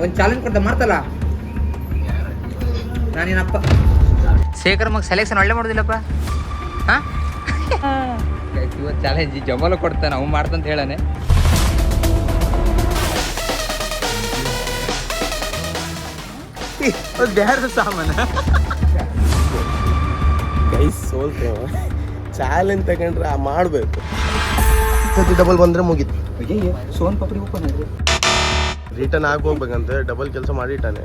ಒಂದು ಚಾಲೆಂಜ್ ಕೊಡ್ತಾ ಮಾಡ್ತಲ್ಲ ನಾನೇನಪ್ಪ ಶೇಖರ್ ಮಗ ಸೆಲೆಕ್ಷನ್ ಒಳ್ಳೆ ಮಾಡೋದಿಲ್ಲಪ್ಪ. ಹಾಂ ಇವತ್ತು ಚಾಲೆಂಜ್ ಜಮಾಲ ಕೊಡ್ತಾನೆ ಅವ್ನು ಮಾಡ್ತಂತ ಹೇಳಾನೆ. ಬ್ಯಾರದ ಸಾಮಾನ ಗೈಸ್ ಸೋಲ್ತೇವ ಚಾಲೆಂಜ್ ತಗೊಂಡ್ರೆ ಮಾಡಬೇಕು. ಡಬಲ್ ಬಂದರೆ ಮುಗೀತು. ಸೋನ್ ಪಪಡಿ ಓಪನ್ ರಿಟರ್ನ್ ಆಗಿ ಹೋಗ್ಬೇಕಂತೆ. ಡಬಲ್ ಕೆಲಸ ಮಾಡಿಟ್ಟಾನೆ.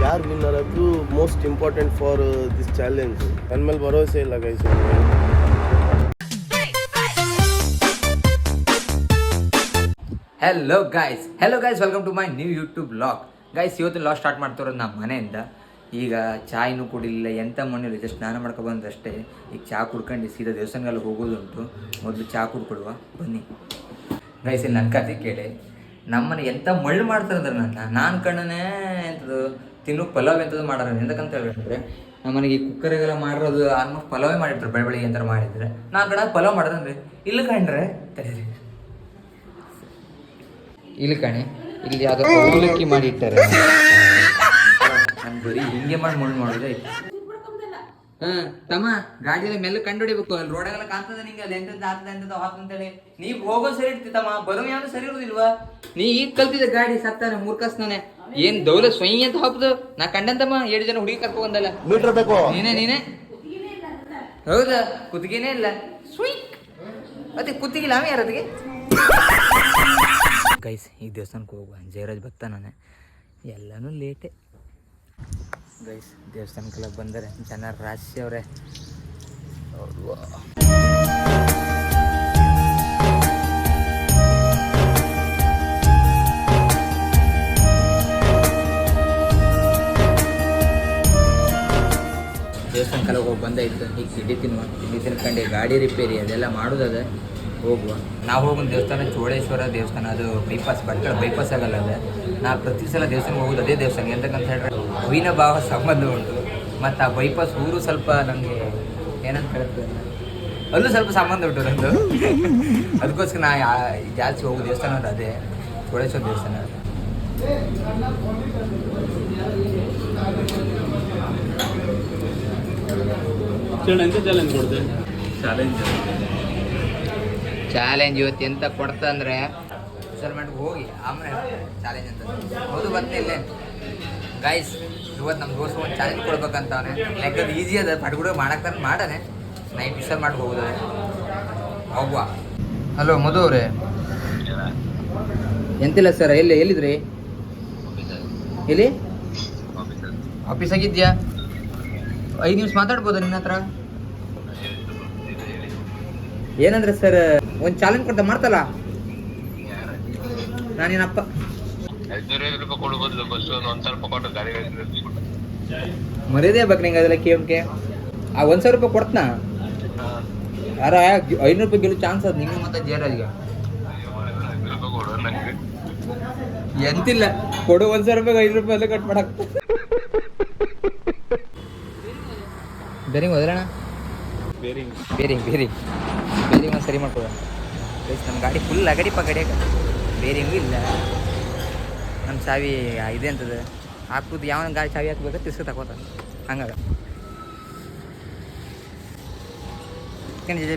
ಯಾರು ವಿನ್ನರ್ ಅದು most important for this challenge. ನನ್ನ ಮೇಲೆ ಭರವಸೆ ಇಲ್ಲ guys. Hello guys welcome to my new YouTube blog. Guys ಇವತ್ತು ಲಾಗ್ ಸ್ಟಾರ್ಟ್ ಮಾಡ್ತಿರೋದು ನಮ್ಮ ಮನೆಯಿಂದ. ಈಗ ಚಾಯ್ನೂ ಕುಡಿಲಿಲ್ಲ, ಎಂಥ ಮನೇಲಿ ಜಸ್ಟ್ ಸ್ನಾನ ಮಾಡ್ಕೊಬಂದಷ್ಟೇ. ಈಗ ಚಹಾ ಕುಡ್ಕೊಂಡು ಸೀದಾ ದೇವಸ್ಥಾನಗಳಲ್ಲಿ ಹೋಗೋದುಂಟು. ಮೊದಲು ಚಹಾ ಕುಡ್ಕೊಡುವ ಬನ್ನಿ ಗೈಸ್. ಇಲ್ಲಿ ನನ್ನ ಕತೆ ಕೇಳಿ, ನಮ್ಮನೆ ಎಂಥ ಮಳ್ಳು ಮಾಡ್ತಾರೆ ಅಂದ್ರೆ ನಾನು ಕಣ್ಣನೇ ಎಂಥದ್ದು ತಿನ್ನೋಕೆ ಪಲಾವ್ ಎಂಥದ್ದು ಮಾಡೋರು. ಎಂತಕ್ಕಂತ ಹೇಳ್ಬೇಕಂದ್ರೆ ನಮ್ಮನೆಗೆ ಕುಕ್ಕರಿಗೆಲ್ಲ ಮಾಡಿರೋದು ಆಲ್ಮೋಸ್ಟ್ ಪಲಾವೇ ಮಾಡಿರ್ತಾರೆ. ಬೆಳಗ್ಗೆ ಎಂಥರ ಮಾಡಿದ್ರೆ ನಾನು ಕಣ ಪಲಾವ್ ಮಾಡೋದಂದ್ರೆ ಇಲ್ಲ ಕಂಡ್ರೆ ಇಲ್ಲಿ ಕಣೆ ಇಲ್ಲಿ ಯಾವುದೋ ಅವಲಕ್ಕಿ ಮಾಡಿ ಇಟ್ಟಾರೆ. ನಾನು ಬರೀ ಹಿಂಗೆ ಮಾಡಿ ಮಣ್ಣು ಮಾಡೋದೇ. ಹಾಂ ತಮ್ಮ ಗಾಡಿಯಲ್ಲಿ ಮೆಲ್ಲ ಕಂಡು ಹೊಡಿಬೇಕು. ಅಲ್ಲಿ ರೋಡಾಗೆಲ್ಲ ಕಾಣ್ತದೆ ನಿಂಗೆ ಅದು ಎಂಥದ್ದು ಆಗ್ತದೆ ಎಂಥದ್ದು ಹಾಕ್ತದೆ ಅಂತೇಳಿ. ನೀವು ಹೋಗೋ ಸರಿ ಇರ್ತಿ ತಮ್ಮ, ಬರೋ ಯಾವುದು ಸರಿ ಇರೋದಿಲ್ವಾ? ನೀ ಈಗ ಕಲ್ತಿದ್ದೆ ಗಾಡಿ ಸತ್ತಾನೆ ಮೂರ್ಖಸ್ತಾನೆ. ಏನು ದೌಲ ಸ್ವಯಂ ಅಂತ ಹಾಕುದು ನಾ ಕಂಡಂತಮ್ಮ. 7 ಜನ ಹುಡುಗಿ ಕರ್ಕೊ ಬಂದಲ್ಲ. ಮೀಟ್ರ್ ಬೇಕು ನೀನೇ ಹೌದಾ? ಕುತ್ತಿಗೆನೇ ಇಲ್ಲ ಸ್ವೀಕ್ ಮತ್ತೆ ಕುತ್ತಿಗಿಲ್ಲ ಆಮೇಲೆ ಯಾರದಿಗೆ ಗೈಸ್. ಈ ದೇವಸ್ಥಾನಕ್ಕೆ ಹೋಗುವ ಜಯರಾಜ್ ಭಕ್ತ ನಾನೇ. ಎಲ್ಲನೂ ಲೇಟೆ ಗೈಸ್. ದೇವಸ್ಥಾನಕ್ಕೆಲ್ಲ ಬಂದರೆ ಜನ ರಾಶಿ ಅವರೇ. ದೇವಸ್ಥಾನಕ್ಕೆಲ್ಲ ಹೋಗಿ ಬಂದಾಯಿತು. ಈಗ ತಿಂಡಿ ತಿನ್ಕೊಂಡು ಗಾಡಿ ರಿಪೇರಿ ಅದೆಲ್ಲ ಮಾಡೋದದ ಹೋಗುವ. ನಾವು ಹೋಗೋದು ದೇವಸ್ಥಾನ ಚೋಳೇಶ್ವರ ದೇವಸ್ಥಾನ. ಅದು ಬೈಪಾಸ್ ಭಟ್ಕಳ ಬೈಪಾಸ್ ಆಗಲ್ಲ. ಅದೇ ನಾವು ಪ್ರತಿ ಸಲ ದೇವಸ್ಥಾನಕ್ಕೆ ಹೋಗೋದು ಅದೇ ದೇವಸ್ಥಾನ. ಎಂತಕ್ಕಂತ ಹೇಳಿದ್ರೆ ಅವಿನಾಭಾವ ಸಂಬಂಧ ಉಂಟು. ಮತ್ತು ಆ ಬೈಪಾಸ್ ಊರು ಸ್ವಲ್ಪ ನನಗೆ ಏನಂತ ಹೇಳ್ತದೆ ಅಲ್ಲೂ ಸ್ವಲ್ಪ ಸಂಬಂಧ ಉಂಟು ನಂದು. ಅದಕ್ಕೋಸ್ಕರ ನಾ ಜಾಸ್ತಿ ಹೋಗೋ ದೇವಸ್ಥಾನ ಅಂದ್ರೆ ಅದೇ ಚೋಳೇಶ್ವರ ದೇವಸ್ಥಾನ. ಚಾಲೆಂಜ್ ಇವತ್ತು ಎಂತ ಕೊಡ್ತ ಅಂದ್ರೆ ಸರ್ ಮಾಡ್ಗೆ ಹೋಗಿ ಆಮೇಲೆ ಚಾಲೆಂಜ್ ಅಂತ ಹೌದು ಬಂದೇ ಇಲ್ಲೇ ಗೈಸ್. ಇವತ್ತು ನಮ್ಮ ದೋಸ್ತ ಒಂದು ಚಾಲೆಂಜ್ ಕೊಡ್ಬೇಕಂತ ಅವನೇ. ಯಾಕಂದ್ರೆ ಈಸಿ ಅದ ಪಡ್ಗುಡ ಮಾಡಕ್ಕೆ ಮಾಡಾನೆ. ನೈಟ್ ಮಿಕ್ಸರ್ ಮಾಡಿ ಹೋಗುದ ಹೋಗುವ. ಹಲೋ ಮಧು ಅವ್ರೆ, ಎಂತಿಲ್ಲ ಸರ್. ಎಲ್ಲಿದ್ರಿ? ಎಲ್ಲಿ ಆಫೀಸಾಗಿದ್ಯಾ? 5 ನಿಮಿಷ ಮಾತಾಡ್ಬೋದಾ ನಿನ್ನ ಹತ್ರ? ಏನಂದ್ರೆ ಸರ್ ಒಂದು ಚಾಲೆಂಜ್ ಕೊಡ್ತಾ ಮಾಡ್ತಲ್ಲ ನಾನೇನಪ್ಪ. ಮರ್ಯಾದೆ ಬೇಕು ನಿಂಗೆ ಅದೆಲ್ಲ ಕೇಳಕ್ಕೆ. ಆ 1,000 ರೂಪಾಯಿ ಕೊಡ್ತನಾ? ಯಾರ 500 ರೂಪಾಯಿ ಗೆಲ್ಲೋ ಚಾನ್ಸ್ ಅದು ನಿಂಗೆ ಮತ್ತೆ ಜಯರಾಜ್ಗೆ. ಎಂತಿಲ್ಲ ಕೊಡು 1,000 ರೂಪಾಯಿಗೆ 5 ರೂಪಾಯಿ ಎಲ್ಲ ಕಟ್ ಮಾಡಕ್. ಬೇರಿಂಗ್ ಹೋದ್ರಣ? ಬೇರಿಂಗ್ ಒಂದು ಸರಿ ಮಾಡ್ಕೊಡ. ನಮ್ಮ ಗಾಡಿ ಫುಲ್ ಅಗಡಿಪ್ಪ ಗಡಿಯಾಗ. ಬೇರಿಂಗೂ ಇಲ್ಲ. ನಮ್ಮ ಚಾವಿ ಇದೆ ಅಂತದ ಹಾಕುದು. ಯಾವ ಗಾಡಿ ಚಾವಿ ಹಾಕ್ಬೇಕು ತಿರ್ಸ್ಕೊ ತಗೋತ ಹಂಗಾಗ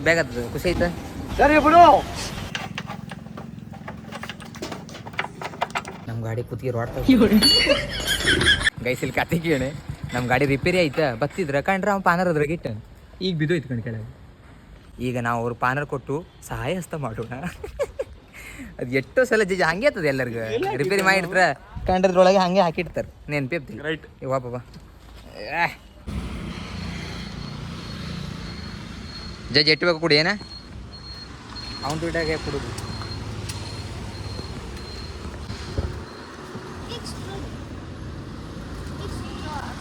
ಬ್ಯಾಗ್ ಆಗ್ತದೆ. ಖುಷಿ ಆಯ್ತಾ? ಸರಿ ಬಿಡು. ನಮ್ಮ ಗಾಡಿ ಕುತ್ತಿಗೆ ರೋಡ್ ಗೈಸಿಲ್ ಕತೆ ಕೇಳಿ. ನಮ್ಮ ಗಾಡಿ ರಿಪೇರಿ ಆಯ್ತಾ ಬತ್ತಿದ್ರ ಕಂಡ್ರೆ ಅವ್ನು ಪಾನರ್ ಅದ್ರಾಗ ಇಟ್ಟ ಈಗ ಬಿದ್ದೋಯ್ತು ಕಣ್ ಕೆಳಗೆ. ಈಗ ನಾವು ಅವ್ರು ಪಾನರ್ ಕೊಟ್ಟು ಸಹಾಯ ಹಸ್ತ ಮಾಡೋಣ. ಅದು ಎಷ್ಟೋ ಸಲ ಜಜ್ಜ ಹಂಗೆ ಆಗ್ತದೆ ಎಲ್ಲರಿಗೂ. ರಿಪೇರಿ ಮಾಡಿರ್ತಾರೆ ಕಂಡ್ರದ್ರೊಳಗೆ ಹಂಗೆ ಹಾಕಿಡ್ತಾರೆ. ನೆನ್ಪಿರ್ತಿಲ್ಲ ರೈಟ್. ಇವ ಬಾಬಾ ಜಜ್ಜ ಎಟ್ಟು ಬೇಕು ಕೊಡಿ ಏನ ಅವ್ನು ದುಡ್ಡಾಗೆ ಕೊಡೋದು.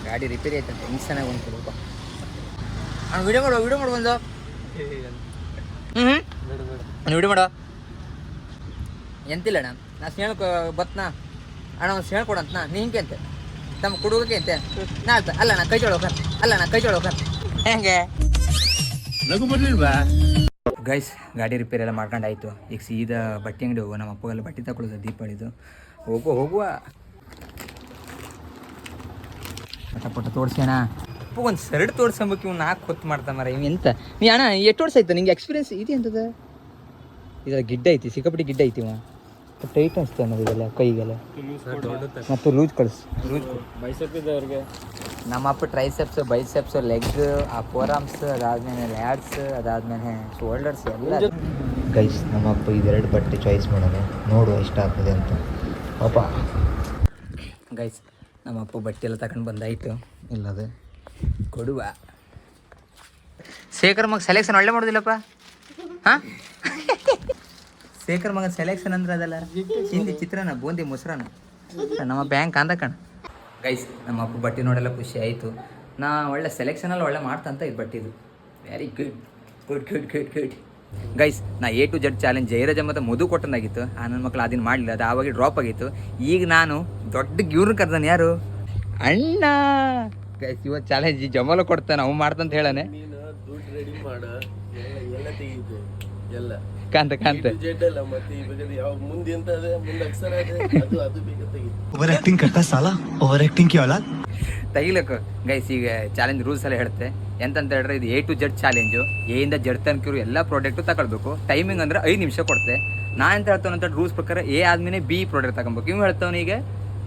ಗಾಡಿ ರಿಪೇರಿ ಆಯ್ತಂತೆ ಇನ್ಸ್ಟಾನಾಗ ಒಂದು ಕೊಡಪ್ಪ. ಅವ್ನು ವಿಡಿಯೋ ಮಾಡು ಬಂದು. ವಿಡಿಯೋ ಮಾಡೋ ಎಂತಿಲ್ಲ ಅಣ್ಣ. ನಾ ಸ್ನೇಹ ಬತ್ನಾ ಅಣ್ಣ ಒಂದು ಸ್ನೇಹ ಕೊಡಂತ ನೀ ಹಿಂಗೆ ಅಂತೆ ತಮ್ಮ ಕುಡುಗಕ್ಕೆ ಅಂತೆ ನಾ ಅಲ್ಲ ನಾ ಕೈ ತೊಳೋಕ ಹೆಂಗೆ ಗೈಸ್. ಗಾಡಿ ರಿಪೇರಿ ಎಲ್ಲ ಮಾಡ್ಕೊಂಡಾಯ್ತು. ಈಗ ಸೀದಾ ಬಟ್ಟೆ ಅಂಗಡಿ ಹೋಗೋ. ನಮ್ಮ ಅಪ್ಪಗೆಲ್ಲ ಬಟ್ಟೆ ತಗೊಳ್ಳೋದು ದೀಪಾವಳಿದು. ಹೋಗುವ ಪಟ ತೋರ್ಸೋಣ ಒಂದು ಸರ್ಡ್ ತೋರ್ಸಂಬಕ್ಕೆ ಇವ್ನು 4 ಹೊತ್ತು ಮಾಡ್ತಾ ಮರ ಇವ್ ಎಂತ ನೀ ಅಣ್ಣ ಎಷ್ಟು ವರ್ಷ ಆಯ್ತು ನಿಂಗೆ ಎಕ್ಸ್ಪೀರಿಯನ್ಸ್ ಇದೆ ಅಂತದ ಇದರ ಗಿಡ್ಡ ಐತಿ ಸಿಕ್ಕಾಪಟ್ಟಿ ಗಿಡ್ಡ ಐತಿ ಇವ ಟೈಟ್ ಅನಿಸ್ತು ಅನ್ನೋದು ಇದೆಲ್ಲ ಕೈಗೆಲ್ಲ ಮತ್ತು ಲೂಸ್ ಬೈಸಪ್ಪಿದ್ದವ್ರಿಗೆ ನಮ್ಮ ಅಪ್ಪ ಟ್ರೈಸೆಪ್ಸ್ ಬೈಸೆಪ್ಸ್ ಲೆಗ್ ಆ ಫೋರಾಮ್ಸ್ ಅದಾದ್ಮೇಲೆ ಲ್ಯಾಡ್ಸ್ ಅದಾದ್ಮೇಲೆ ಶೋಲ್ಡರ್ಸ್ ಎಲ್ಲ ಗೈಸ್ ನಮ್ಮ ಅಪ್ಪ ಇದೆರಡು ಬಟ್ಟೆ ಚಾಯ್ಸ್ ಮಾಡೋಣ ನೋಡುವ ಇಷ್ಟ ಆಗ್ತದೆ ಅಂತ ಅಪ್ಪ ಗೈಸ್ ನಮ್ಮ ಅಪ್ಪ ಬಟ್ಟೆ ಎಲ್ಲ ತಗೊಂಡು ಬಂದಾಯಿತು ಇಲ್ಲದು ಕೊಡುವ ಶೇಖರ್ ಮಗ ಸೆಲೆಕ್ಷನ್ ಒಳ್ಳೆ ಮಾಡೋದಿಲ್ಲಪ್ಪ ಹಾಂ ಶೇಖರ್ ಮಗನ ಸೆಲೆಕ್ಷನ್ ಅಂದ್ರೆ ಅದಲ್ಲ ಹಿಂದಿ ಚಿತ್ರಾನ್ನ ಬೂಂದಿ ಮೊಸರನ್ನ ನಮ್ಮ ಬ್ಯಾಂಕ್ ಅಂದ ಕಣ ಗೈಸ್ ನಮ್ಮ ಅಪ್ಪ ಬಟ್ಟೆ ನೋಡೆಲ್ಲ ಖುಷಿ ಆಯಿತು ನಾ ಒಳ್ಳೆ ಸೆಲೆಕ್ಷನಲ್ಲಿ ಒಳ್ಳೆ ಮಾಡ್ತಂತ ಇದು ಬಟ್ಟಿದು ವೆರಿ ಗುಡ್ ಗೈಸ್ ನಾ A to Z challenge Jayaraj ಮತ್ತು ಮಧು ಕೊಟ್ಟನಾಗಿತ್ತು ಆ ನನ್ನ ಮಕ್ಕಳು ಅದನ್ನು ಮಾಡಲಿಲ್ಲ ಅದು ಆವಾಗ ಡ್ರಾಪ್ ಆಗಿತ್ತು ಈಗ ನಾನು ದೊಡ್ಡ ಇವ್ರನ್ನ ಕರ್ದಾನೆ ಯಾರು ಅಣ್ಣ ಗೈಸ್ ಇವತ್ತು ಚಾಲೆಂಜ್ ಜಮಲ ಕೊಡ್ತಾನೆ ಅವ್ನು ಮಾಡ್ತಂತ ಹೇಳನೆ ನೀನು ದುಡ್ಡು ರೆಡಿ ಮಾಡ ಎಲ್ಲ ತೆಗೀತು ಎಲ್ಲ ಕಾಂತ ಜೆಡ್ ಅಲ್ಲ ಮತ್ತೆ ಇವಾಗ ಯಾವ ಮುಂದೆ ಎಂತ ಅದೇ ಮುಂದೆ ಅಕ್ಷರ ಅದೇ ಅದು ಬೇಗ ತೆಗೀತು ओवर एक्टिंग करता है साला ओवर एक्टिंग की औलाद ತೆಗಿಲಕ್ಕ ಗೈಸ್ ಈಗ ಚಾಲೆಂಜ್ ರೂಲ್ಸ್ ಎಲ್ಲ ಹೇಳುತ್ತೆ ಎಂತಂತ ಹೇಳಿದ್ರೆ ಇದು A to Z ಚಾಲೆಂಜು ಎಯಿಂದ ಜಡ್ ತನಕ ಎಲ್ಲ ಪ್ರಾಡಕ್ಟು ತಗೊಳ್ಬೇಕು ಟೈಮಿಂಗ್ ಅಂದ್ರೆ 5 ನಿಮಿಷ ಕೊಡ್ತೆ ನಾ ಎಂತ ಹೇಳ್ತಾವಂತ ರೂಲ್ಸ್ ಪ್ರಕಾರ A ಆದ್ಮೇಲೆ B ಪ್ರಾಡಕ್ಟ್ ತಗೊಬೇಕು ಇವ್ ಹೇಳ್ತಾವನ ಈಗ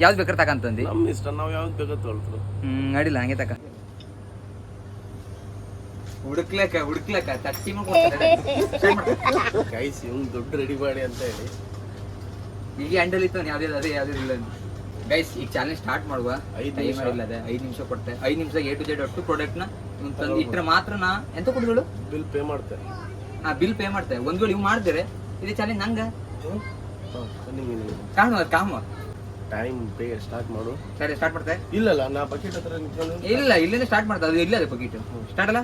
ಯಾವ್ದು ಬೇಕಾದ್ರೆ ತಗೊಂತಂದು ನಮ್ಮ ಇಷ್ಟ ನಾವು ಯಾವ್ದು ಬೇಕಾದ ತೊಳ್ತು ನಡಿಲ್ಲ ಹಂಗೆ ತಕ ಹುಡುಕ್ಲಕ್ಕ ತಟ್ಟಿ ಮಾಡ್ಕೊಡ್ತಾರೆ ಗೈಸ್ ಇವ್ನು ದುಡ್ಡು ರೆಡಿ ಮಾಡಿ ಅಂತ ಹೇಳಿ ಈಗ ಹ್ಯಾಂಡಲ್ ಇತ್ತು ಯಾವ್ದು ಅದೇ ಯಾವ್ದು ಇಲ್ಲ ಗೈಸ್ ಈಗ ಚಾಲೆಂಜ್ ಸ್ಟಾರ್ಟ್ ಮಾಡುವ 5 ನಿಮಿಷ ಇಲ್ಲ ಅದೇ 5 ನಿಮಿಷ ಕೊಡ್ತೆ 5 ನಿಮಿಷ A to Z ಒಟ್ಟು ಪ್ರಾಡಕ್ಟ್ನ ತಂದು ಇಟ್ಟರೆ ಮಾತ್ರ ನಾ ಎಂತ ಕೊಡುಗಳು ಬಿಲ್ ಪೇ ಮಾಡ್ತಾರೆ ಬಿಲ್ ಪೇ ಮಾಡ್ತೇವೆ ಒಂದ್ ವೇಳೆ ಇವ್ ಮಾಡಿದ್ರೆ ಇದು ಚಾಲೆಂಜ್ ನಂಗ ಕಾಮ ಟೈಮ್ ಪೇ ಸ್ಟಾರ್ಟ್ ಮಾಡು ಸರಿ ಸ್ಟಾರ್ಟ್ ಮಾಡ್ತೆ ಇಲ್ಲಲ್ಲ ನಾ ಬಕೆಟ್ ಹತ್ರ ನಿಂತ್ಕೊಂಡು ಇಲ್ಲ ಇಲ್ಲಿಂದ ಸ್ಟಾರ್ಟ್ ಮಾಡ್ತಾ ಅದು ಇಲ್ಲ ಅದು ಬಕೀಟ್ ಸ್ಟಾರ್ಟ್ ಅಲ್ಲ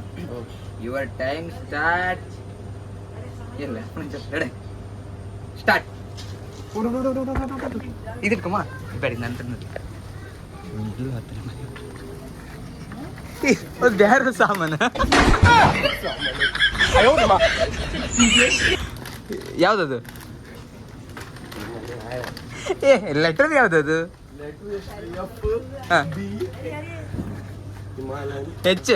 ಯುವರ್ ಟೈಮ್ ಸ್ಟಾರ್ಟ್ ಇಲ್ಲ ರೆಡಿ ಸ್ಟಾರ್ಟ್ ಇದಕ್ಕಮ್ಮ ಬೇಡಿ ನಂತರ ಬ್ಯಾರ ಸಾಮಾನ ಯಾವ್ದದು ಲೆಟರ್ ಯಾವ್ದದು ಹೆಚ್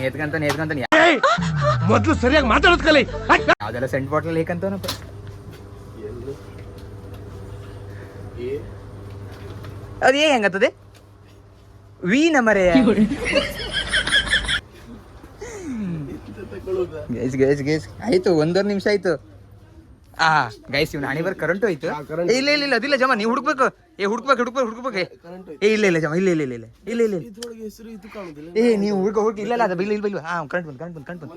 ಎತ್ಕಂತಾನೆ ಮೊದಲು ಸರಿಯಾಗಿ ಮಾತಾಡೋದ್ ಕಲಿ ಯಾವ್ದೆಲ್ಲ ಸೆಂಟ್ ಬಾಟಲ್ ಹೇಕಂತವನಪ್ಪ ಅದು ಹೆಂಗತ್ತದೆ ವಿ ನಮರೆ ಗೈಸ್ ಆಯ್ತು 1.5 ನಿಮಿಷ ಆಯ್ತು ಗೈಸ್ ಇವ್ನು ಹಣಿ ಬರ್ ಕರೆಂಟು ಆಯ್ತು ಇಲ್ಲ ಅದಿಲ್ಲ ಜಮ ನೀವು ಹುಡುಕ್ಬೇಕು ಹುಡುಕ್ಬೇಕು ಇಲ್ಲ ಜಮ ಇಲ್ಲ ಹೆಸರು ಇದು ಕಾಣುದಿಲ್ಲ ನೀವು ಹುಡುಕ ಇಲ್ಲ ಅದು ಇಲ್ಲ ಕರೆಂಟ್ ಬಂದು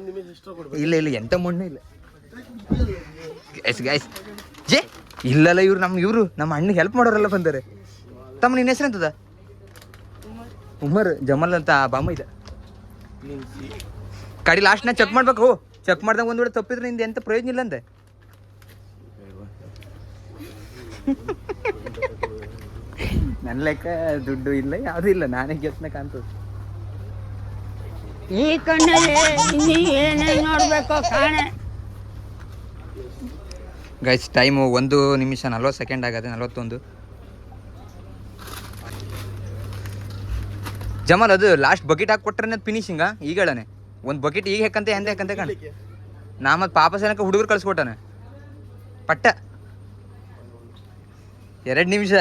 ಇಲ್ಲ ಎಂತ ಮಣ್ಣು ಇಲ್ಲ ಗೈಸ್ ಜೇ ಇಲ್ಲಲ್ಲ ಇವ್ರು ನಮ್ಮ ಅಣ್ಣಿಗೆ ಹೆಲ್ಪ್ ಮಾಡೋರೆಲ್ಲ ಬಂದಾರೆ ತಮ್ಮ ನಿನ್ನ ಹೆಸರು ಎಂತದ ಉಮರ್ ಜಮಲ್ ಅಂತ ಬಾಮ ಇದೆ ಕಡಿ ಲಾಸ್ಟ್ನ ಚೆಕ್ ಮಾಡ್ಬೇಕು ಚೆಕ್ ಮಾಡ್ದಾಗ ಒಂದ್ ವೇಳೆ ತಪ್ಪಿದ್ರೆ ನಿಂದ ಎಂತ ಪ್ರಯೋಜನ ಇಲ್ಲ ಅಂತೆ ನನ್ನ ಲೆಕ್ಕ ದುಡ್ಡು ಇಲ್ಲ ಯಾವ್ದು ಇಲ್ಲ ನಾನೇ ಗೆಸ್ನ ಕಾಣ್ತದೆ ಈ ಕಣ್ಣಲ್ಲಿ ನೀ ಏನೇನ್ ನೋಡ್ಬೇಕು ಕಾಣೆ ಗೈಸ್ ಟೈಮು 1 ನಿಮಿಷ 40 ಸೆಕೆಂಡ್ ಆಗದೆ 41 ಜಮಲ್ ಅದು ಲಾಸ್ಟ್ ಬಕೆಟ್ ಹಾಕಿ ಕೊಟ್ರೆ ಫಿನಿಶಿಂಗ ಈಗ ಹೇಳನೆ ಒಂದು ಬಕೆಟ್ ಈಗ ಹೆಕ್ಕಂತ ಹೆಕ್ಕಂತ ಕಣ ನಾ ಮತ್ತೆ ಪಾಪ ಸನಕ ಹುಡುಗರು ಕಳ್ಸ್ಕೊಟ್ಟಾನೆ ಪಟ್ಟ 2 ನಿಮಿಷ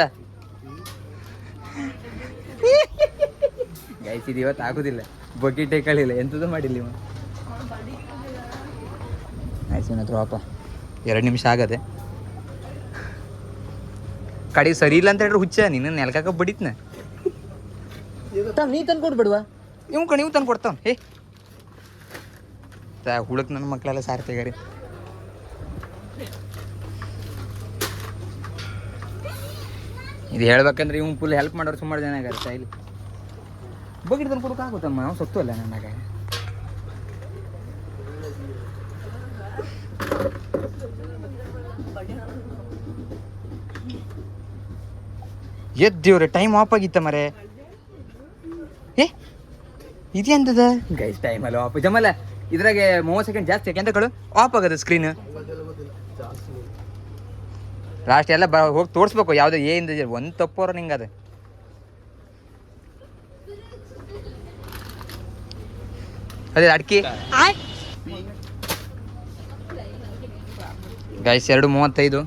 ಗೈಸ್ ಇದು ಇವತ್ತು ಆಗೋದಿಲ್ಲ ಬಕೆಟೇ ಕಳಿಲ್ಲ ಎಂಥದ್ದು ಮಾಡಿಲ್ಲ ಇವ ಆಯ್ತು ಹತ್ರ ಪಾಪ 2 ನಿಮಿಷ ಆಗದೆ ಕಡೆಗೆ ಸರಿ ಇಲ್ಲ ಅಂತ ಹೇಳಿದ್ರೆ ಹುಚ್ಚ ನಿನ್ನ ನೆಲಕಾಕ ಬಡಿತ್ನ ನೀ ತಂದು ಕೊಡ್ಬೇಡುವ ನೀವು ತಂದು ಕೊಡ್ತಾವ ಹುಡುಕ್ ನನ್ನ ಮಕ್ಕಳೆಲ್ಲ ಸಾರಿ ತೆಗಾರಿ ಇದು ಹೇಳ್ಬೇಕಂದ್ರೆ ಇವ್ ಫುಲ್ ಹೆಲ್ಪ್ ಮಾಡೋರು ಸುಮಾರು ಜನ ಆಗ್ಯಾರ ಇಲ್ಲಿ ಬಕೆಟ್ ತಂದು ಕೊಡೋಕ್ಕಾಗುತ್ತಮ್ಮ ನಾವು ಸತ್ತು ಅಲ್ಲ ನನಗೆ ಎದ್ದೇವ್ರೆ ಟೈಮ್ ಆಫ್ ಆಗಿತ್ತ ಮರೆ ಇದೆಂತದ ಗೈಸ್ ಟೈಮಲ್ಲಿ ಆಫ್ ಜಮಲ್ಲ ಇದ್ರಾಗೆ 30 ಸೆಕೆಂಡ್ ಜಾಸ್ತಿ ಯಾಕೆ ಕಳು ಆಫ್ ಆಗದ ಸ್ಕ್ರೀನ್ ಲಾಸ್ಟ್ ಎಲ್ಲ ಹೋಗಿ ತೋರಿಸ್ಬೇಕು ಯಾವ್ದು ಏನಿದೆ ಒಂದು ತಪ್ಪೋರ ನಿಂಗೆ ಅದು ಅದೇ ಅಡ್ಕಿ ಗೈಸ್ 2:35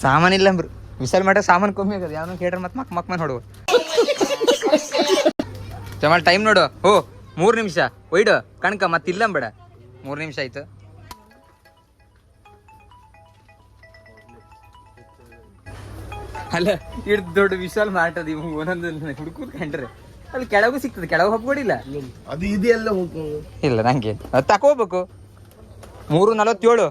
ಸಾಮಾನಿಲ್ಲ ಅಂಬ್ರು ವಿಶಾಲ್ ಮಾಡ ಸಾಮಾನು ಕಮ್ಮಿ ಆಗದ ಯಾವನೋ ಕೇಳ್ರ ಮತ್ತೆ ಮಕ್ ನೋಡುವ ಜಮಾಲ್ ಟೈಮ್ ನೋಡು 3 ನಿಮಿಷ ಒಯ್ಡು ಕಣ್ಕ ಮತ್ತಿಲ್ಲ ಬೇಡ 3 ನಿಮಿಷ ಆಯ್ತು ಅಲ್ಲ ಇಡ್ ದೊಡ್ಡ ವಿಶಾಲ್ ಮಾಟದ ಒಂದೊಂದು ಹುಡುಕುದ್ ಕಂಡ್ರೆ ಅಲ್ಲಿ ಕೆಳಗೂ ಸಿಗ್ತದೆ ಕೆಳಗೆ ಹೋಗ್ಬೋಡಿಲ್ಲ ಅದು ಇದೆಲ್ಲ ಇಲ್ಲ ನಂಗೆ ಅದು ತಕೋಬೇಕು 3:47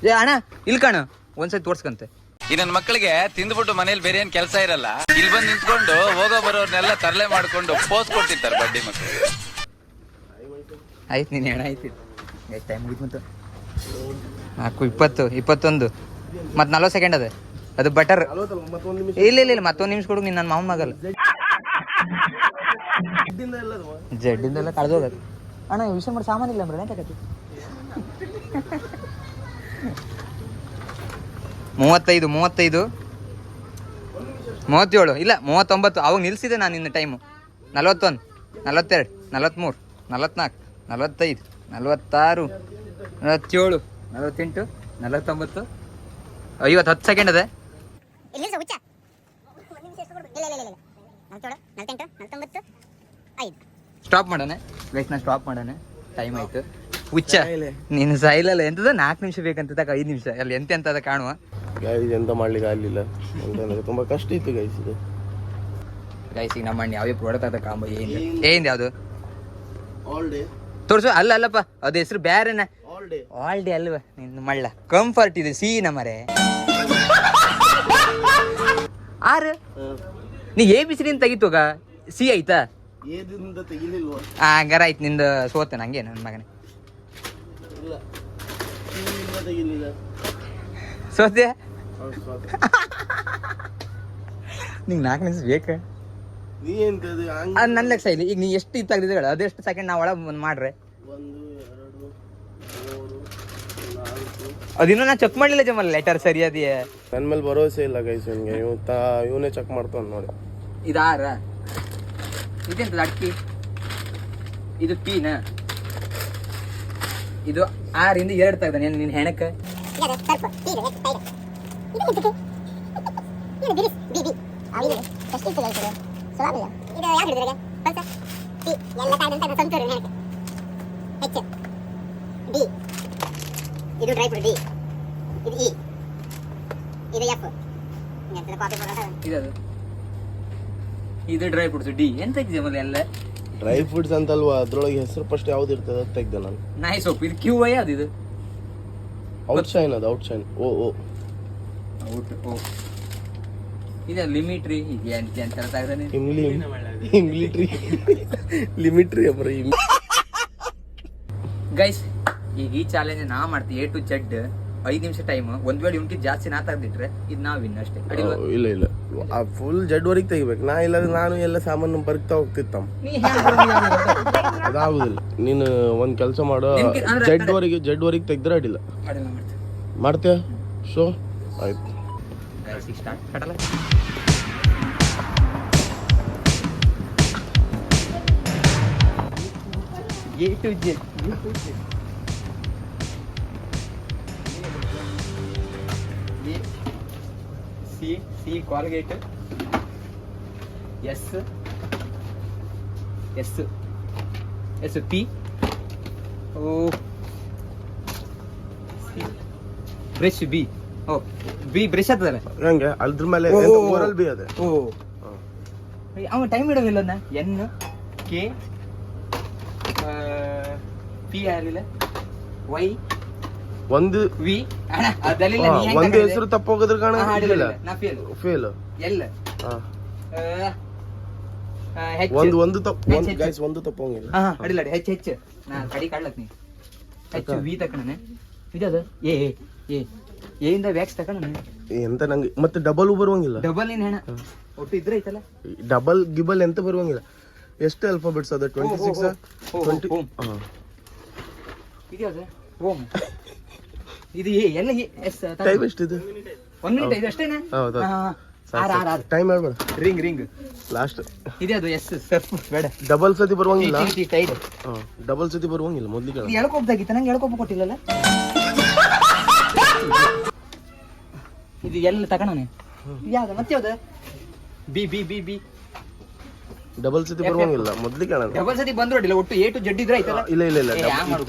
ಏ ಅಣ್ಣ ಇಲ್ಲಿ ಕಾಣು ಒಂದ್ಸತಿ ತೋರ್ಸ್ಕಂತೆ ಈ ನನ್ನ ಮಕ್ಕಳಿಗೆ ತಿಂದ್ಬಿಟ್ಟು ಮನೇಲಿ ಬೇರೆ ಏನ್ ಕೆಲಸ ಇರಲ್ಲ ಇಲ್ಲಿ ಬಂದು ನಿಂತ್ಕೊಂಡು ಹೋಗೋ ಬರೋರ್ನೆಲ್ಲ ತರಲೆ ಮಾಡ್ಕೊಂಡು ಪೋಸ್ ಕೊಡ್ತಿರ್ತಾರೆ ಬಡ್ಡಿ ಮಕ್ಕಳು. ಆಯ್ತು ನೀನು ಹೆಣ ಆಯ್ತು ಟೈಮ್ ಮುಗಿತು 4:20 ಮತ್ತು 40 ಸೆಕೆಂಡ್ ಅದು ಬಟರ್ ಇಲ್ಲ ಮತ್ತೊಂದು ನಿಮಿಷ ಕೊಡು ನೀನು ನನ್ನ ಮಾವನ ಮಗಲ್ಲ ಜಡ್ಡಿಂದೆಲ್ಲ ಕಳೆದೋಗದು ಅಣ್ಣ ವಿಷಯ ಮಾಡಿ ಸಾಮಾನಿಲ್ಲ ಅಂದ್ರೆ ಎಂತಕತಿ 35 37 ಇಲ್ಲ 39 ಅವಾಗ ನಿಲ್ಸಿದೆ ನಾನು ನಿನ್ನ ಟೈಮು 41 42 43 44 45 46 47 48 49 50 10 ಸೆಕೆಂಡ್ ಅದೇ ಸ್ಟಾಪ್ ಮಾಡೋಣ ಗೈಸ್ ನಾನು ಸ್ಟಾಪ್ ಮಾಡೋಣ ಟೈಮ್ ಆಯ್ತು ಹುಚ್ಚ ನೀನು ಸಾಯಿಲಲ್ಲ ಎಂತದ 4 ನಿಮಿಷ ಬೇಕಂತ 5 ನಿಮಿಷ ಅಲ್ಲಿ ಎಂತ ಅದ ಕಾಣುವ ಗೈಸ್ ಎಂತ ಮಾಡ್ಲಿಕ್ಕೆ ಆಗಲಿಲ್ಲ ಅಂತಂದ್ರೆ ತುಂಬಾ ಕಷ್ಟ ಇತ್ತು ಗೈಸ್ ಇದು ಗೈಸ್ ಈಗ ನಮ್ಮ ಅಣ್ಣ ಯಾವ್ದೇ ಪ್ರಾಡಕ್ಟ್ ಅದ ಕಾಂಬ ಏನ್ ಯಾವ್ದು ಆಲ್ ಡೇ ತೋರ್ಸು ಅಲ್ಲಪ್ಪ ಅದು ಹೆಸರು ಬ್ಯಾರೆನ ಆಲ್ ಡೇ ಆಲ್ ಡೇ ಅಲ್ವ ನಿನ್ನ ಮಳ್ಳ ಕಂಫರ್ಟ್ ಇದೆ ಸಿ ನಮರೆ ಆರು ನೀ ABC ತೆಗಿತೋಗ ಸಿ ಆಯ್ತಾ ಏದಿಂದ ತೆಗಿಲಿಲ್ವಾ ಹಂಗಾರ ಆಯ್ತು ನಿಂದು ಸೋತೆ ನಂಗೆ ನನ್ನ ಮಗನೇ ಇಲ್ಲ ಏದಿಂದ ತೆಗಿಲಿಲ್ಲ ಸೋತೆ ನಿಂಗೆ 4 ನಿಮಿಷ ಬೇಕಾ ನೀ ಎಂತದು ಹಂಗ ಅದು ನನ್ನ ಲೆಕ್ಕ ಇಲ್ಲ ಈಗ ನೀ ಎಷ್ಟು ಇತ್ತಾಗ್ತಿದ್ದೆ ಹೇಳು ಅದೆಷ್ಟು ಸೆಕೆಂಡ್ ನಾವು ಒಳಗೆ ಒಂದು ಮಾಡ್ರೆ 1 2 3 4 ಅದಿನ್ನೂ ನಾ ಚೆಕ್ ಮಾಡಲಿಲ್ಲ ಜಮಲ್ ಲೆಟರ್ ಸರಿ ಅದೇ ನನ್ನ ಮೇಲೆ ಭರವಸೆ ಇಲ್ಲ ಗೈಸ್ ಇವನಿಗೆ ಇವನೇ ಚೆಕ್ ಮಾಡ್ತಾನೆ ನೋಡಿ ಇದಾರ ಇದೆಂತದ ಅಕ್ಕಿ ಇದು ಪೀನ ಇದು 6 2 ತೆಗ್ದಾನೆ ನಿನ್ನ ಹೆಣಕ್ಕೆ ಇದು ಡ್ರೈ ಫ್ರೂಟ್ ಡಿ ಇದು ಇ ಇದು ಎಫ್ ಇದದು ಇದು ಡ್ರೈ ಫ್ರೂಟ್ಸ್ ಡಿ ಎಂತ ಎಕ್ಸಾಮಲ್ಲಿ ಎಲ್ಲ ಡ್ರೈ ಫ್ರೂಟ್ಸ್ ಅಂತಲ್ವಾ ಅದ್ರೊಳಗೆ ಹೆಸರು ಫಸ್ಟ್ ಯಾವ್ದು ಇರ್ತದೆ ಅದು ತೆಗ್ದೆ ನಾನು ನಾಯಿ ಸೊಪ್ಪು ಇದು ಕ್ಯೂ ಐ ಅದು ಇದು ಔಟ್ಶೈನ್ ಅದು ಔಟ್ಶೈನ್ ಓ ಔಟ್ ಓ ಇದು ಲಿಮಿಟ್ರಿ ಈಗ ಎಂತ ತೆಗ್ದಾನೆ ಮಿಲಿಟ್ರಿ ಲಿಮಿಟ್ರಿ ಅಬ್ರ ಗೈಸ್ ಈಗ ಈ ಚಾಲೆಂಜ್ ನಾ ಮಾಡ್ತೀವಿ A to Z 5 ನಿಮಿಷ ಟೈಮ್ ಒಂದ್ ವೇಳೆ ಯುನಿಟ್ ಜಾಸ್ತಿ ನಾ ತೆಗ್ದಿಟ್ರೆ ಇದು ನಾವು ವಿನ್ ಅಷ್ಟೇ ಅಡಿಲ್ವಾ? ಇಲ್ಲ ಆ ಫುಲ್ ಜಡ್ವರೆಗೆ ತೆಗಿಬೇಕು ನಾ ಇಲ್ಲಾಂದ್ರೆ ನಾನು ಎಲ್ಲ ಸಾಮಾನು ಬರ್ತಾ ಹೋಗ್ತಿತ್ತಮ್ಮ ಅದಾಗುದಿಲ್ಲ ನೀನು ಒಂದ್ ಕೆಲಸ ಮಾಡೋ ಜಡ್ವರೆಗೆ ತೆಗ್ದ್ರೆ ಅಡಿಲ್ಲ ಅಡಿಲ್ಲ ಮಾಡ್ತೀವಿ ಮಾಡ್ತೀಯ ಶೋ ಆಯ್ತು ಗೈಸ್ ಈಗ ಸ್ಟಾರ್ಟ್ ಕಟ್ಟಲ್ಲ A to Z C Colgate S P O C brush B O B brush ಆಗ್ತದಲ್ಲ ಹೆಂಗೆ ಅದ್ರ ಮೇಲೆ ಓರಲ್ ಬಿ ಅದೇ ಓ ಅವ ಟೈಮ್ ಇಡೋದಿಲ್ಲ N K P ಯಾರಿಲ್ಲ Y ಒಂದು ವಿ ಅಣ್ಣ ಅದಲ್ಲಿಲ್ಲ ನೀ ಹೆಂಗ್ ಒಂದು ಹೆಸರು ತಪ್ಪೋಗಿದ್ರ ಕಾರಣ ಹಾಡಿಲ್ಲ ನಾ ಫೇಲ್ ಎಲ್ ಒಂದು ತಪ್ಪೋಂಗಿಲ್ಲ ಹಾ ಅಡಿಲ್ಲ ಹೆಚ್ ನಾ ಕಡಿ ಕಾಡ್ಲಕ್ ನೀ ಹೆಚ್ ವಿ ತಕಣನೆ ಇದದ ಏ ಏ ಏಯಿಂದ ವ್ಯಾಕ್ಸ್ ತಗೊಂಡು ಎಂತ ನಂಗೆ ಮತ್ತೆ ಡಬಲ್ ಬರುವಂಗಿಲ್ಲ. ಡಬಲ್ ಏನ್ ಹೆಣ ಒಟ್ಟು ಇದ್ರೆ ಐತಲ್ಲ ಡಬಲ್ ಗಿಬಲ್ ಎಂತ ಬರುವಂಗಿಲ್ಲ. ಎಷ್ಟು ಅಲ್ಫಾಬೆಟ್ಸ್ ಅದ? 26 20. ಹಾಂ ಇದ್ಯಾವ್ದು ಓಮ್ ಇದು ಎ ಎಲ್ಲ ಎಸ್ ಟೈಮ್ ಎಷ್ಟಿದೆ? 1 ಮಿನಿಟ್ ಇದು ಅಷ್ಟೇನಾ? ಹೌದು. ಆರ್ ಟೈಮ್ ಹೇಳ್ಬೇಡ. ರಿಂಗ್ ಲಾಸ್ಟ್ ಇದ್ಯಾವ್ದು ಎಸ್ ಸರ್ಫ್ ಬೇಡ ಡಬಲ್ ಸತಿ ಬರುವಂಗಿಲ್ಲ. ಟೈಡ್ ಹಾಂ ಡಬಲ್ ಸತಿ ಬರುವಂಗಿಲ್ಲ ಮೊದ್ಲಿಗೆ. ಇದು ಎಳ್ಕೊಬ್ದಾಗಿತ್ತ ನಂಗೆ ಎಳ್ಕೊಬ್ಬ ಕೊಟ್ಟಿಲ್ಲಲ್ಲ. ಇದು ಎಲ್ಲ ತಗೋಣನೆ ಯಾವ್ದು ಮತ್ತೆ ಯಾವ್ದು B B B B double ಸತಿ ಬರುವಂಗಿಲ್ಲ ಮೊದ್ಲಿಗೆ ಅಣ್ಣ. ಡಬಲ್ ಸತಿ ಬಂದ್ರು ಅಡ್ಡಿಲ್ಲ ಒಟ್ಟು A to Z ಇದ್ರೆ ಆಯ್ತಲ್ಲ. ಇಲ್ಲ ಇಲ್ಲ ಇಲ್ಲ ಏ, ಹ್ಯಾಂಗ್ ಮಾಡೋದು?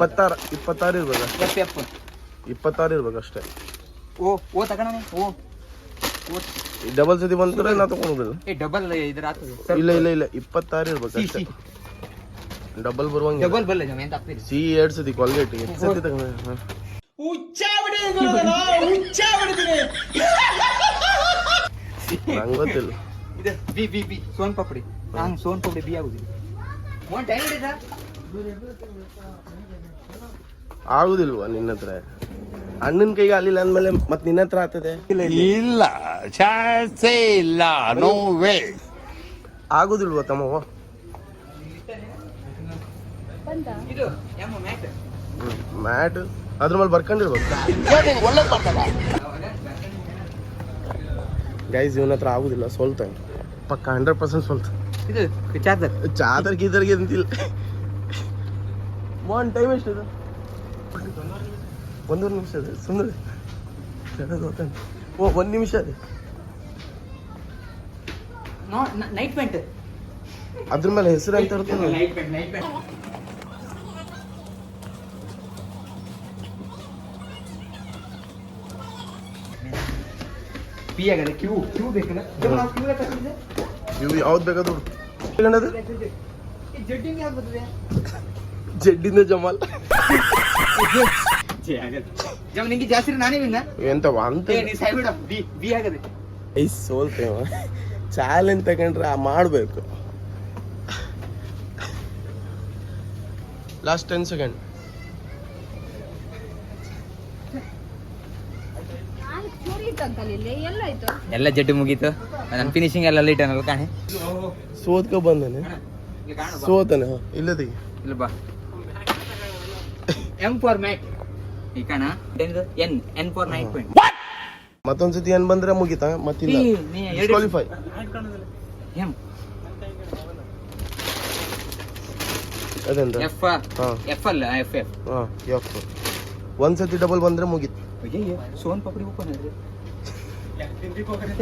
26 ಇರ್ಬೇಕು. ಎಫ್ ಎಫ್ 26 ಇರ್ಬೇಕು ಅಷ್ಟೇ. ಓ ತಗೋಣನೆ ಓ ಡಬಲ್ ಸತಿ ಬಂದ್ರೆ ನಾ ತಗೊಂಡಿಲ್ಲ. ಏ ಡಬಲ್ ಇದ್ರ ಆಗ್ತದೆ ಇಲ್ಲ ಇಲ್ಲ ಇಲ್ಲ 26 ಇರ್ಬೇಕು ಅಷ್ಟೇ. ಡಬಲ್ ಬರುವಂಗಿಲ್ಲ. ಡಬಲ್ ಬಲ್ಲ ಜಮ ಎಂತ ಆಗ್ತದೆ. ಸಿ 2 ಸತಿ ಕಾಲ್ಗೇಟ್ ಎಷ್ಟು ಸತಿ ತಗೊಂಡೆ? ನಂಗೆ ಗೊತ್ತಿಲ್ಲ. ಇದು ಬಿ ಬಿ ಬಿ ಸೋನ್ ಪಾಪಡಿ ನಾನು ಸೋನ್ ಪಾಪಡಿ ಬಿ ಆಗುದಿಲ್ಲ. ಒಂದು ಟೈಮ್ ಇದೆ ಆಗುದಿಲ್ವಾ ನಿನ್ನ ಹತ್ರ? ಅಣ್ಣನ ಕೈಗೆ ಅಲ್ಲಿಲ್ಲ ಅಂದ್ಮೇಲೆ ಮತ್ತೆ ನಿನ್ನ ಹತ್ರ ಆಗ್ತದೆ? ಇಲ್ಲ ಚಾನ್ಸೇ ಇಲ್ಲ, ನೋ ವೇ. ಆಗುದಿಲ್ವಾ ತಮ್ಮವ್ವ? ಇದು ಎಮ್ಮ ಮ್ಯಾಟ್ ಮ್ಯಾಟ್ ಅದ್ರ ಮೇಲೆ ಬರ್ಕೊಂಡಿರ್ಬೇಕು. ಗೈಸ್ ಇವನ ಹತ್ರ ಆಗುದಿಲ್ಲ, ಸೋಲ್ತಾನೆ ಪಕ್ಕ 100% ಸೋಲ್ತಾನೆ. ಇದು ಚಾರ್ಜರ್ ಚಾದರ್ ಗೀದರ್ಗೆ ಅಂತಿಲ್ಲ. ಒನ್ ಟೈಮ್ ಎಷ್ಟಿದೆ? 1 ನಿಮಿಷ ಇದೆ ಸುಮ್ಮನೆ. ಓ 1 ನಿಮಿಷ ಇದೆ. ನೈಟ್ ಪ್ಯಾಂಟ್ ಅದ್ರ ಮೇಲೆ ಹೆಸರು ಅಂತ ಇರ್ತದೆ. ನೈಟ್ ಪ್ಯಾಂಟ್ ಪಿ ಆಗಲ್ಲ ಕ್ಯೂ ಬೇಕಲ್ಲ ನಾವು ಕ್ಯೂ ಹಾಕಿದ್ರೆ ಇವು ಯಾವ್ದು ಬೇಕಾದ್ರು ಏನದು? ಜಡ್ಡಿಂಗ್ ಯಾವ್ದು ಬರ್ತದೆ? ಜಡ್ಡಿಂದ ಜಮಾಲ್ ಜಮ ನಿಂಗೆ ಜಾಸ್ತಿ ನಾನೇ ವಿನ್ನ ಎಂತವ ಅಂತ ಏ ನೀ ಸಾಯ್ಬಿಡ ಬಿ ಬಿ ಆಗದೆ. ಸೋಲ್ತೇವ. ಚಾಲೆಂಜ್ ತಗೊಂಡ್ರೆ ಮಾಡ್ಬೇಕು. Last 10 second. ಎಲ್ಲ ಜಡ್ಡು ಮುಗೀತು. ನನ್ನ ಫಿನಿಶಿಂಗ್ ಎಲ್ಲ ಲೈಟ್ ಅನ್ನಲ್ಲ ಕಾಣೆ. ಸೋತ್ಕ ಬಂದಾನೆ ಸೋತಾನೆ. ಇಲ್ಲದಿ ಇಲ್ಲ ಬಾ ಎಂ ಫಾರ್ ಮ್ಯಾಟ್ ಈ ಕಾಣ ಎನ್ ಫಾರ್ ನೈಟ್ ಪಾಯಿಂಟ್. ಮತ್ತೊಂದ್ಸತಿ ಏನ್ ಬಂದ್ರೆ ಮುಗಿತಾ ಮತ್ತಿಲ್ಲ. ಕ್ವಾಲಿಫೈ ಎಂ ಅದೆಂತ? ಎಫ್ ಹಾ ಎಫ್ ಅಲ್ಲ ಎಫ್ ಎಫ್ ಹಾ ಎಫ್. ಒಂದ್ಸತಿ ಡಬಲ್ ಬಂದ್ರೆ ಮುಗೀತು. ಸೋನ್ ಪಾಪಡಿ ಓಪನ್ ಆದ್ರೆ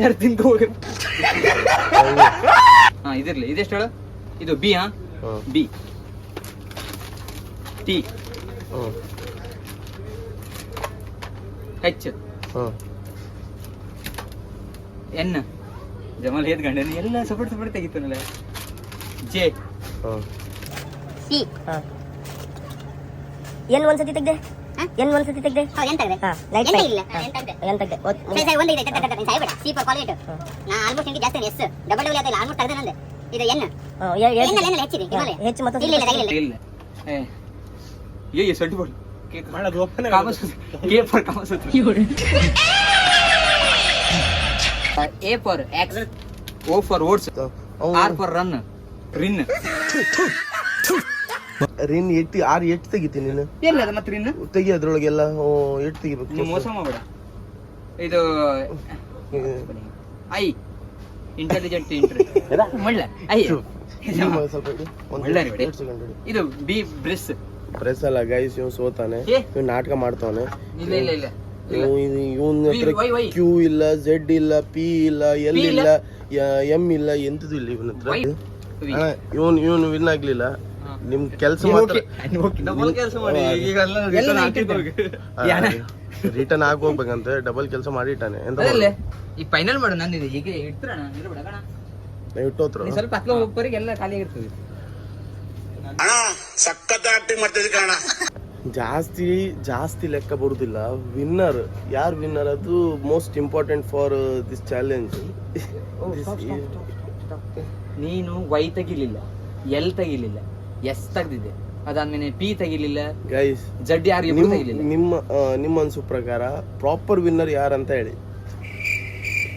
ಯಾರು ತಿಂದು ಹೋಗ. ಹಾ ಇದಿರ್ಲಿ ಇದೆಷ್ಟು ಹೇಳು? ಇದು ಬಿ. ಹಾ B T H N Jamal ಹೇದ್ ಗಂಡನ ಎಲ್ಲ ಸಪೋರ್ಟ್ ತೆಗಿತಾನಲ್ಲ. ಜೆ ಸಿ ಎನ್ ಒಂದ್ಸತಿ ತೆಗ್ದೆ ಎನ್ ಒಂದ್ಸತಿ ತೆಗ್ದೆ ಎಂತ ಇದೆ? ಲೈಟ್ ಎಂತ ಲೈಟ್. ಇಲ್ಲ ಎಂತ ಇದೆ? ಎನ್ ತೆಗ್ದೆ ಸರಿ ಸರಿ ಒಂದು ಇದೆ ಸಾಯ್ಬೇಡ. ಸಿ ಫಾರ್ ಕಾಲೇಟ್ ನಾ ಆಲ್ಮೋಸ್ಟ್ ನಿಮಗೆ ಜಾಸ್ತಿ ಎಸ್ ಡಬಲ್ ಡಬಲ್ ಯಾವ್ದಿಲ್ಲ ಆಲ್ಮೋಸ್ಟ್ ತೆಗೆದ ನಂದೆ. ಇದು ಎನ್ ಎನ್ ಹೆಚ್ಚಿದೆ ಹಿಮಾಲಯ ಹೆಚ್ಚು ಮತ್ತೆ ಇಲ್ಲ ಇಲ್ಲ ಇಲ್ಲ ಇಲ್ಲ ಏ ಸಡ್ಡು ಬೋಲ್ ಮಾಡೋದು open K for Kamasutra. A for axe, O for oats, R for run Rin. Rin 8 ತೆಗಿತೀನಿ ನೀನು. ಎಲ್ಲ ಅದ ಮತ್ತೆ ರಿನ್ ತೆಗಿ ಅದ್ರೊಳಗೆಲ್ಲ 8 ತೆಗಿಬೇಕು. ನೀವು ಮೋಸ ಮಾಡಬೇಡ. ಇದು ಐ ಇಂಟೆಲಿಜೆಂಟ್ ಮಳ್ಳ ಐ ಸ್ವಲ್ಪ ಒಳ್ಳೆ ನೋಡಿ. ಇದು ಬಿ ಬ್ರೆಸ್ ಪ್ರೆಸ್ ಅಲ್ಲ ಗೈಸ್. ಇವ್ ಸೋತಾನೆ. ಇವ್ ನಾಟಕ ಮಾಡ್ತಾನೆ. ಇಲ್ಲ ಇಲ್ಲ ಇಲ್ಲ ಇವನ್ ಹತ್ರ ಕ್ಯೂ ಇಲ್ಲ, ಝೆಡ್ ಇಲ್ಲ, ಪಿ ಇಲ್ಲ, ಎಲ್ ಇಲ್ಲ, ಎಂ ಇಲ್ಲ, ಎಂತದು ಇಲ್ಲ ಇವನ ಹತ್ರ. ಇವನು ವಿನ್ ಆಗ್ಲಿಲ್ಲ. ನಿಮ್ ಕೆಲ್ಸ ಮಾತ್ರ ರಿಟರ್ನ್ ಆಗಿ ಹೋಗ್ಬೇಕಂತ ಡಬಲ್ ಕೆಲಸ ಮಾಡಿಟ್ಟಾನೆ. ಈ ಫೈನಲ್ ಮಾಡು. ನಂದಿದೆ ಹೀಗೆ ಇಡ್ತೀರಣ ಇಟ್ಟೋತ್ರ ಸ್ವಲ್ಪ ಹತ್ಲ ಹೋಗ್ಬರಿಗೆ ಎಲ್ಲ ಖಾಲಿ ಆಗಿರ್ತದೆ. ಜಾಸ್ತಿ ಲೆಕ್ಕ ಬರುದಿಲ್ಲ. ವಿನ್ನರ್ ಯಾರು ವಿನ್ನರ್ ಅದು most important for this challenge. ನೀನು ವೈ ತೆಗಿಲಿಲ್ಲ, ಎಲ್ ತೆಗಿಲಿಲ್ಲ, ಎಸ್ ತೆಗ್ದಿದೆ. ಅದಾದ್ಮೇಲೆ ಪಿ ತೆಗಿಲಿಲ್ಲ, ಗೈಸ್ ಜಡ್ ಯಾರು ಇಬ್ರು ತೆಗಿಲಿಲ್ಲ. ನಿಮ್ಮ ಅನ್ಸೋ ಪ್ರಕಾರ ಪ್ರಾಪರ್ ವಿನ್ನರ್ ಯಾರಂತ ಹೇಳಿ.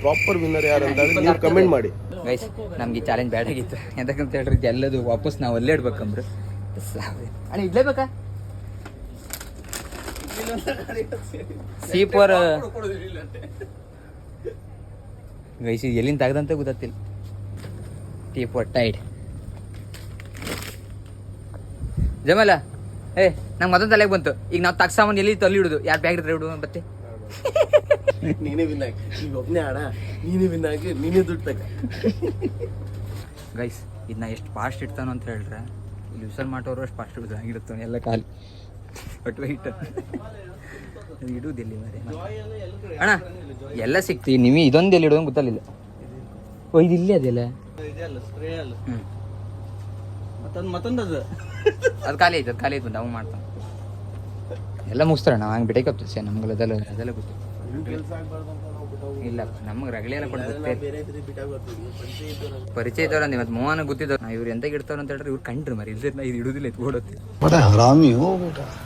ಪ್ರಾಪರ್ ವಿನ್ನರ್ ಯಾರಂತ ಹೇಳಿ ನೀವು ಕಮೆಂಟ್ ಮಾಡಿ. ಗೈಸ್ ನಮ್ಗೆ ಚಾಲೆಂಜ್ ಬ್ಯಾಡ್ ಆಗಿತ್ತು. ಎಂತಕ್ಕಂತ ಹೇಳ್ರಿ ಎಲ್ಲದು ವಾಪಸ್ ನಾವು ಅಲ್ಲೇ ಇಡ್ಬೇಕಂಬ್ರು. ಅಣ್ಣ ಇಡ್ಲೇಬೇಕಾ? C4 ಗೈಸ್ ಎಲ್ಲಿಂದ ತೆಗ್ದಂತ ಗೊತ್ತಿಲ್ಲ. T4 ಟೈಡ್ ಜಮಲ ನಂಗೆ ಮತ್ತೊಂದು ತಲೆಗೆ ಬಂತು. ಈಗ ನಾವು ತಗ್ಸಾಮನ್ ಎಲ್ಲಿ ತಲ್ಲಿ ಹಿಡುದು, ಯಾರು ಬ್ಯಾಗ್ ಇಡ್ತಾರೆ ಹಿಡುದು ಮತ್ತೆ. ನೀನೇ ವಿನ್ ಆಗಿ ಈಗ ಒಬ್ಬನೇ ಆಡ, ನೀನೇ ವಿನ್ ಆಗಿ ನೀನೇ ದುಡ್ಡು ತಗ. ಗೈಸ್ ಇದನ್ನ ಎಷ್ಟು ಫಾಸ್ಟ್ ಇಡ್ತಾನೋ ಅಂತ ಹೇಳ್ರೆ, ಇಲ್ಲಿ ವಿಸಲ್ ಮಾಡೋರು ಅಷ್ಟು ಫಾಸ್ಟ್ ಇಡ್ದು ಹಂಗಿಡ್ತಾನೆ ಎಲ್ಲ ಖಾಲಿ ಒಟ್ಟು ವೈಟ್ ಅದು ಇಡುವುದಿಲ್ಲ ಮರೆ. ಅಣ್ಣ ಎಲ್ಲ ಸಿಕ್ತಿ ನಿಮಗೆ ಇದೊಂದು ಎಲ್ಲಿ ಇಡೋದು ಗೊತ್ತಲಿಲ್ಲ. ಓ ಇದು ಇಲ್ಲೇ ಅದೆಲ್ಲ ಅದು ಖಾಲಿ ಐತೆ, ಅದು ಖಾಲಿ ಐತೆ ನಾವು ಮಾಡ್ತಾನೆ ಎಲ್ಲ ಮುಗಿಸ್ತಾರೆ. ನಾವು ಹಂಗೆ ಬಿಟ್ಟೆ ಸರ್ ನಮ್ಗೆ ಅದೆಲ್ಲ ಗೊತ್ತು ಇಲ್ಲ. ನಮ್ಗೆ ರಗಳೆ ಎಲ್ಲ ಕೊಡ್ಬೇಕು ಪರಿಚಯ ಇದ್ದವ್ರ ಅಂದ ಇವತ್ತು ಮೋಹನ ಗೊತ್ತಿದ್ದವ್ರು. ನಾ ಇವ್ರು ಎಂತ ಇಡ್ತಾರ ಅಂತ ಹೇಳ್ರಿ, ಇವ್ರು ಕಂಡ್ರಿ ಮರಿ ಇಲ್ದಿರ ಇದು ಇಡುದಿಲ್ಲ ಇದು ಓಡುತ್ತೆ.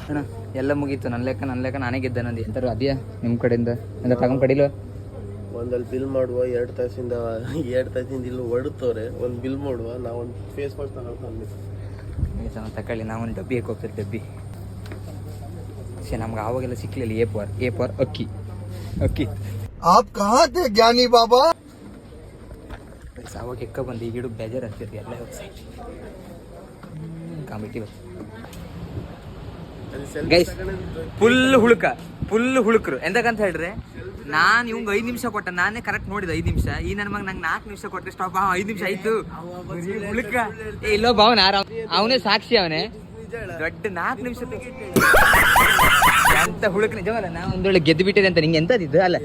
ಅಣ್ಣ ಎಲ್ಲ ಮುಗೀತು. ನನ್ನ ಲೆಕ್ಕ ನಾನೇ ಗೆದ್ದೆ ನಂದು. ಎಂತಾರು ಅದ್ಯಾ ನಿಮ್ಮ ಕಡೆಯಿಂದ ಎಂತ ತಗೊಂಡ್ ಕಡಿಲ್ವ? ಒಂದಲ್ಲಿ ಬಿಲ್ ಮಾಡುವ 2 ತಾಸಿಂದ ಇಲ್ಲಿ ಹೊಡುತ್ತವ್ರೆ. ಒಂದು ಬಿಲ್ ಮಾಡುವ, ನಾವು ಒಂದು ಫೇಸ್ ವಾಶ್ ತಗೊಳ್ತಾ ತಕೊಳ್ಳಿ. ನಾವೊಂದು ಡಬ್ಬಿ ಹಾಕಿ ಹೋಗ್ತೀರಿ. ಡಬ್ಬಿ ಸೇ ನಮ್ಗೆ ಆವಾಗೆಲ್ಲ ಸಿಕ್ಲಿಲ್ಲ. ಎ ಫಾರ್ ಅಕ್ಕಿ. ಜ್ಞಾನಿ ಬಾಬಾ ಅವಾಗ ಎಕ್ಕ ಬಂದು ಈಗ ಹಿಡಿದು ಬೇಜಾರು ಆಗ್ತಿರ್ತಿ ಎಲ್ಲ ಕಾಮಿಟಿ. ಗೈಸ್ ಫುಲ್ ಹುಳುಕ್ರು ಎಂತಕ್ಕಂತ ಹೇಳ್ರಿ, ನಾನು ಇವಂಗೆ 5 ನಿಮಿಷ ಕೊಟ್ಟ, ನಾನೇ ಕರೆಕ್ಟ್ ನೋಡಿದ 5 ನಿಮಿಷ. ಈ ನನ್ನ ಮಗ ನಂಗೆ 4 ನಿಮಿಷ ಕೊಟ್ಟರೆ ಸ್ಟಾಪ್. 5 ನಿಮಿಷ ಆಯ್ತು ಹುಳುಕ. ಇಲ್ಲೋ ಭಾವನ ಅವನೇ ಸಾಕ್ಷಿ, ಅವನೇ ದೊಡ್ಡ 4 ನಿಮಿಷ ಅಂತ ಹುಳುಕ್. ನಿಜವಲ್ಲ ನಾ ಒಂದೊಳ್ಳೆ ಗೆದ್ದು ಬಿಟ್ಟಿದೆ ಅಂತ ನಿಂಗೆ ಎಂತದಿದ್ದು ಅಲ್ಲ.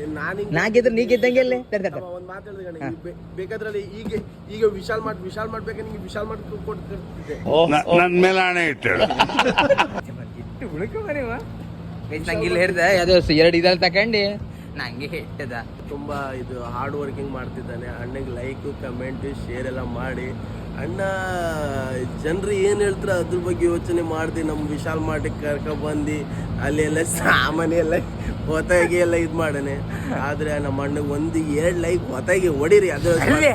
ನಾ ಗೆದ್ರೆ ನೀ ಗೆದ್ದಂಗೆ ಅಲ್ಲೇ ಒಂದು ಮಾತು ಹೇಳಿದೆ. ಬೇಕಾದ್ರಲ್ಲಿ ಈಗ ವಿಶಾಲ್ ಮಾಡ್ಬೇಕು, ನಿಂಗೆ ವಿಶಾಲ್ ಮಾಡಿ ಕೊಡ್ತಿದ್ದೆ. ನನ್ನ ಮೇಲೆ ಹಣೆ ಇಟ್ಟಳು. ಇಟ್ಟು ಹುಳುಕ ಮರೇವ. ನಂಗೆ ಇಲ್ಲಿ ಹೇಳ್ದೆ ಅದು 2 ಇದಲ್ಲಿ ತಗೊಂಡು ನಂಗೆ ಹೆಟ್ಟದ. ತುಂಬಾ ಇದು ಹಾರ್ಡ್ ವರ್ಕಿಂಗ್ ಮಾಡ್ತಿದ್ದಾನೆ. ಅಣ್ಣಗೆ ಲೈಕ್ ಕಮೆಂಟ್ ಶೇರ್ ಎಲ್ಲ ಮಾಡಿ. ಅಣ್ಣ ಜನರು ಏನು ಹೇಳ್ತಾರೆ ಅದ್ರ ಬಗ್ಗೆ ಯೋಚನೆ ಮಾಡ್ದು ನಮ್ಮ ವಿಶಾಲ್ ಮಾರ್ಟಿಗೆ ಕರ್ಕೊಬಂದು ಅಲ್ಲೆಲ್ಲ ಸಾಮಾನ್ಯ ಎಲ್ಲ ಹೊತ್ತಾಗಿ ಎಲ್ಲ ಇದು ಮಾಡಾನೆ. ಆದರೆ ನಮ್ಮ ಅಣ್ಣಗೆ 1-2 ಲೈಕ್ ಹೊತ್ತಾಗಿ ಹೊಡೀರಿ. ಅದು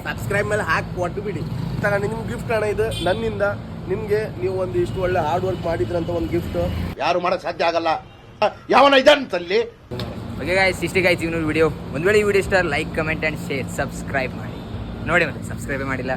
ಸಬ್ಸ್ಕ್ರೈಬ್ ಮೇಲೆ ಹಾಕಿ ಕೊಟ್ಟು ಬಿಡಿ. ತಗೊಂಡು ನಿಮ್ಗೆ ಗಿಫ್ಟ್ ಅಣ್ಣ ಇದು ನನ್ನಿಂದ ನಿಮಗೆ. ನೀವು ಒಂದು ಇಷ್ಟು ಒಳ್ಳೆ ಹಾರ್ಡ್ ವರ್ಕ್ ಮಾಡಿದ್ರಂತ ಒಂದು ಗಿಫ್ಟ್ ಯಾರು ಮಾಡಕ್ ಸಾಧ್ಯ ಆಗಲ್ಲ. ಯಾವನ ಇದ್ದಾನಂತಲ್ಲಿ. ಓಕೆ ಗಾಯ್ಸ್, ಇಷ್ಟೇ ಗಾಯ್ಸ್ ಇವನು ವಿಡಿಯೋ. ಒಂದು ವೇಳೆ ಈ ವಿಡಿಯೋ ಇಷ್ಟ like comment and share subscribe ಮಾಡಿ ನೋಡಿ. ಮತ್ತೆ ಸಬ್ಸ್ಕ್ರೈಬೇ ಮಾಡಿಲ್ಲ